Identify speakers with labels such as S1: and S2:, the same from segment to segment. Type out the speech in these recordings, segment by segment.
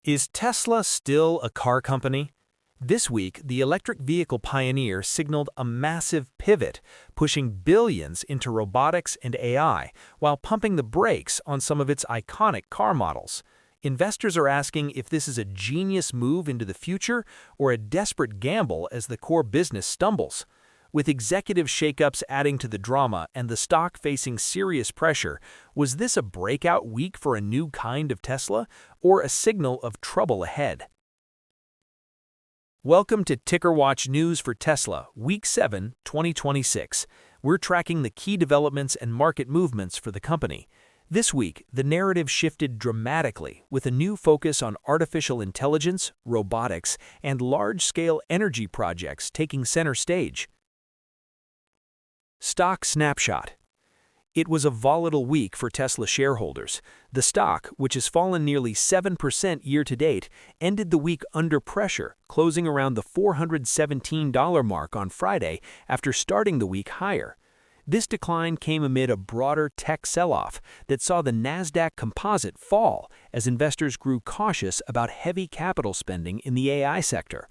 S1: Is Tesla still a car company? This week, the electric vehicle pioneer signaled a massive pivot, pushing billions into robotics and AI, while pumping the brakes on some of its iconic car models. Investors are asking if this is a genius move into the future or a desperate gamble as the core business stumbles. With executive shakeups adding to the drama and the stock facing serious pressure, was this a breakout week for a new kind of Tesla, or a signal of trouble ahead? Welcome to TickerWatch News for Tesla, Week 7, 2026. We're tracking the key developments and market movements for the company. This week, the narrative shifted dramatically, with a new focus on artificial intelligence, robotics, and large-scale energy projects taking center stage. Stock snapshot. It was a volatile week for Tesla shareholders. The stock, which has fallen nearly 7% year-to-date, ended the week under pressure, closing around the $417 mark on Friday after starting the week higher. This decline came amid a broader tech sell-off that saw the Nasdaq Composite fall as investors grew cautious about heavy capital spending in the AI sector.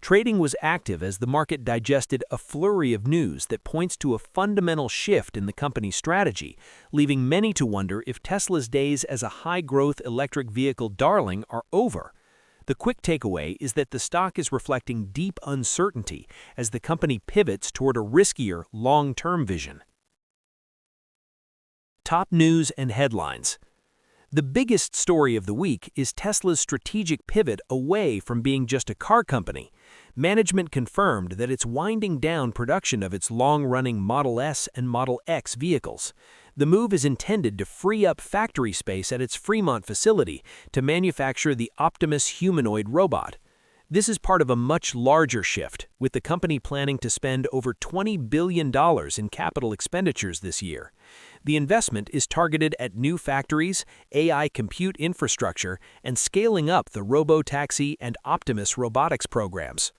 S1: Trading was active as the market digested a flurry of news that points to a fundamental shift in the company's strategy, leaving many to wonder if Tesla's days as a high-growth electric vehicle darling are over. The quick takeaway is that the stock is reflecting deep uncertainty as the company pivots toward a riskier, long-term vision. Top news and headlines. The biggest story of the week is Tesla's strategic pivot away from being just a car company. Management confirmed that it's winding down production of its long-running Model S and Model X vehicles. The move is intended to free up factory space at its Fremont facility to manufacture the Optimus humanoid robot. This is part of a much larger shift, with the company planning to spend over $20 billion in capital expenditures this year. The investment is targeted at new factories, AI compute infrastructure, and scaling up the robotaxi and Optimus robotics programs.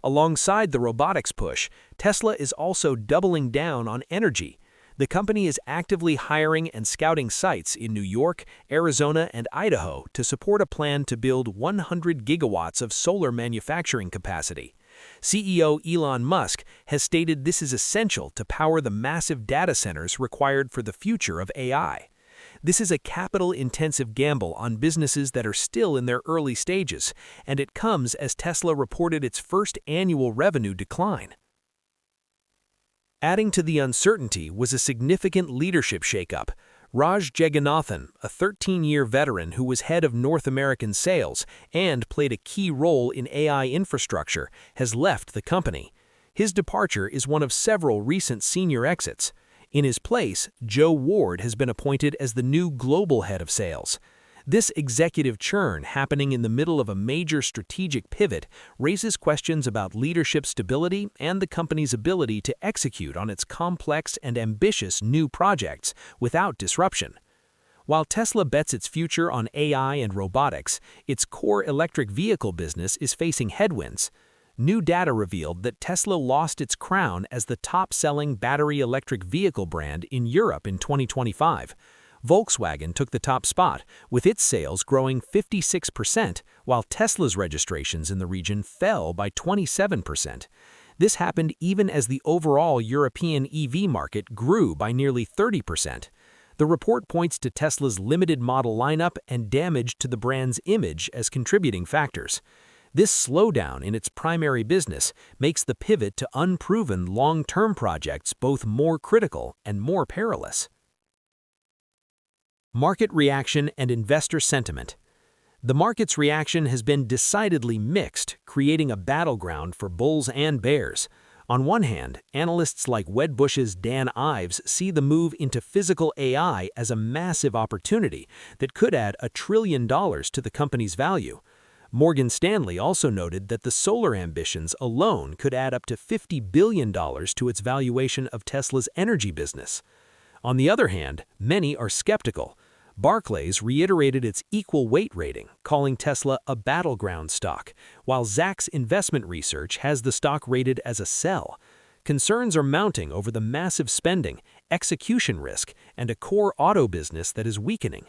S1: Alongside the robotics push, Tesla is also doubling down on energy. The company is actively hiring and scouting sites in New York, Arizona, and Idaho to support a plan to build 100 gigawatts of solar manufacturing capacity. CEO Elon Musk has stated this is essential to power the massive data centers required for the future of AI. This is a capital-intensive gamble on businesses that are still in their early stages, and it comes as Tesla reported its first annual revenue decline. Adding to the uncertainty was a significant leadership shakeup. Raj Jagannathan, a 13-year veteran who was head of North American sales and played a key role in AI infrastructure, has left the company. His departure is one of several recent senior exits. In his place, Joe Ward has been appointed as the new global head of sales. This executive churn happening in the middle of a major strategic pivot raises questions about leadership stability and the company's ability to execute on its complex and ambitious new projects without disruption. While Tesla bets its future on AI and robotics, its core electric vehicle business is facing headwinds. New data revealed that Tesla lost its crown as the top-selling battery electric vehicle brand in Europe in 2025. Volkswagen took the top spot, with its sales growing 56%, while Tesla's registrations in the region fell by 27%. This happened even as the overall European EV market grew by nearly 30%. The report points to Tesla's limited model lineup and damage to the brand's image as contributing factors. This slowdown in its primary business makes the pivot to unproven long-term projects both more critical and more perilous. Market reaction and investor sentiment. The market's reaction has been decidedly mixed, creating a battleground for bulls and bears. On one hand, analysts like Wedbush's Dan Ives see the move into physical AI as a massive opportunity that could add $1 trillion to the company's value. Morgan Stanley also noted that the solar ambitions alone could add up to $50 billion to its valuation of Tesla's energy business. On the other hand, many are skeptical. Barclays reiterated its equal weight rating, calling Tesla a battleground stock, while Zacks Investment Research has the stock rated as a sell. Concerns are mounting over the massive spending, execution risk, and a core auto business that is weakening.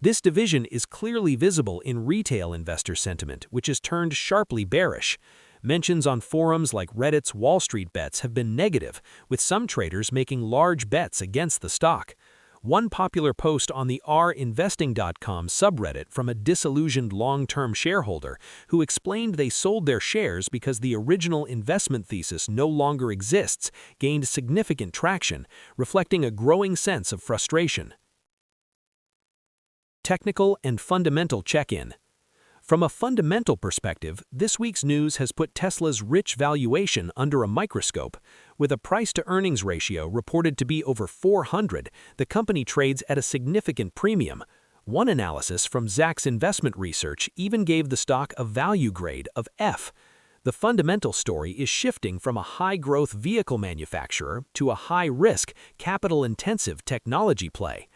S1: This division is clearly visible in retail investor sentiment, which has turned sharply bearish. Mentions on forums like Reddit's Wall Street Bets have been negative, with some traders making large bets against the stock. One popular post on the rinvesting.com subreddit from a disillusioned long-term shareholder who explained they sold their shares because the original investment thesis no longer exists gained significant traction, reflecting a growing sense of frustration. Technical and fundamental check-in. From a fundamental perspective, this week's news has put Tesla's rich valuation under a microscope. With a price-to-earnings ratio reported to be over 400, the company trades at a significant premium. One analysis from Zacks Investment Research even gave the stock a value grade of F. The fundamental story is shifting from a high-growth vehicle manufacturer to a high-risk, capital-intensive technology play.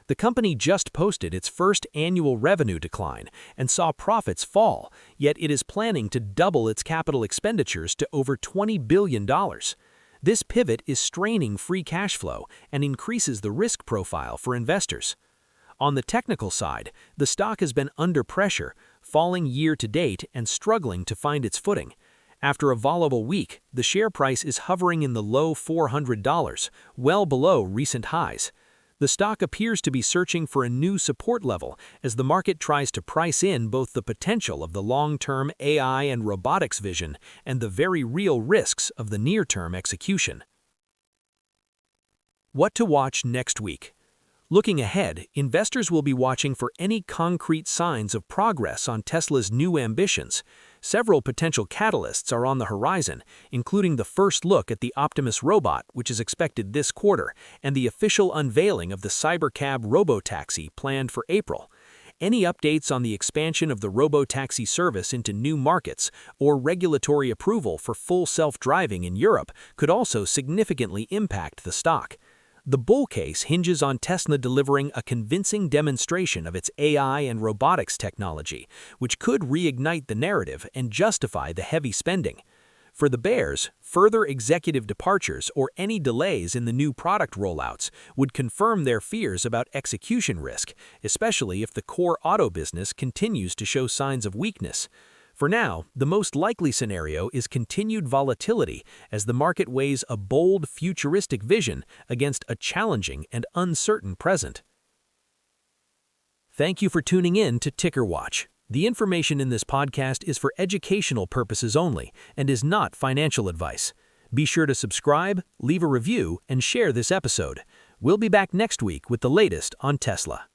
S1: The company just posted its first annual revenue decline and saw profits fall, yet it is planning to double its capital expenditures to over $20 billion. This pivot is straining free cash flow and increases the risk profile for investors. On the technical side, the stock has been under pressure, falling year to date and struggling to find its footing. After a volatile week, the share price is hovering in the low $400, well below recent highs. The stock appears to be searching for a new support level as the market tries to price in both the potential of the long-term AI and robotics vision and the very real risks of the near-term execution. What to watch next week? Looking ahead, investors will be watching for any concrete signs of progress on Tesla's new ambitions. Several potential catalysts are on the horizon, including the first look at the Optimus robot, which is expected this quarter, and the official unveiling of the Cybercab robotaxi planned for April. Any updates on the expansion of the robotaxi service into new markets or regulatory approval for full self-driving in Europe could also significantly impact the stock. The bull case hinges on Tesla delivering a convincing demonstration of its AI and robotics technology, which could reignite the narrative and justify the heavy spending. For the bears, further executive departures or any delays in the new product rollouts would confirm their fears about execution risk, especially if the core auto business continues to show signs of weakness. For now, the most likely scenario is continued volatility as the market weighs a bold, futuristic vision against a challenging and uncertain present. Thank you for tuning in to TickerWatch. The information in this podcast is for educational purposes only and is not financial advice. Be sure to subscribe, leave a review, and share this episode. We'll be back next week with the latest on Tesla.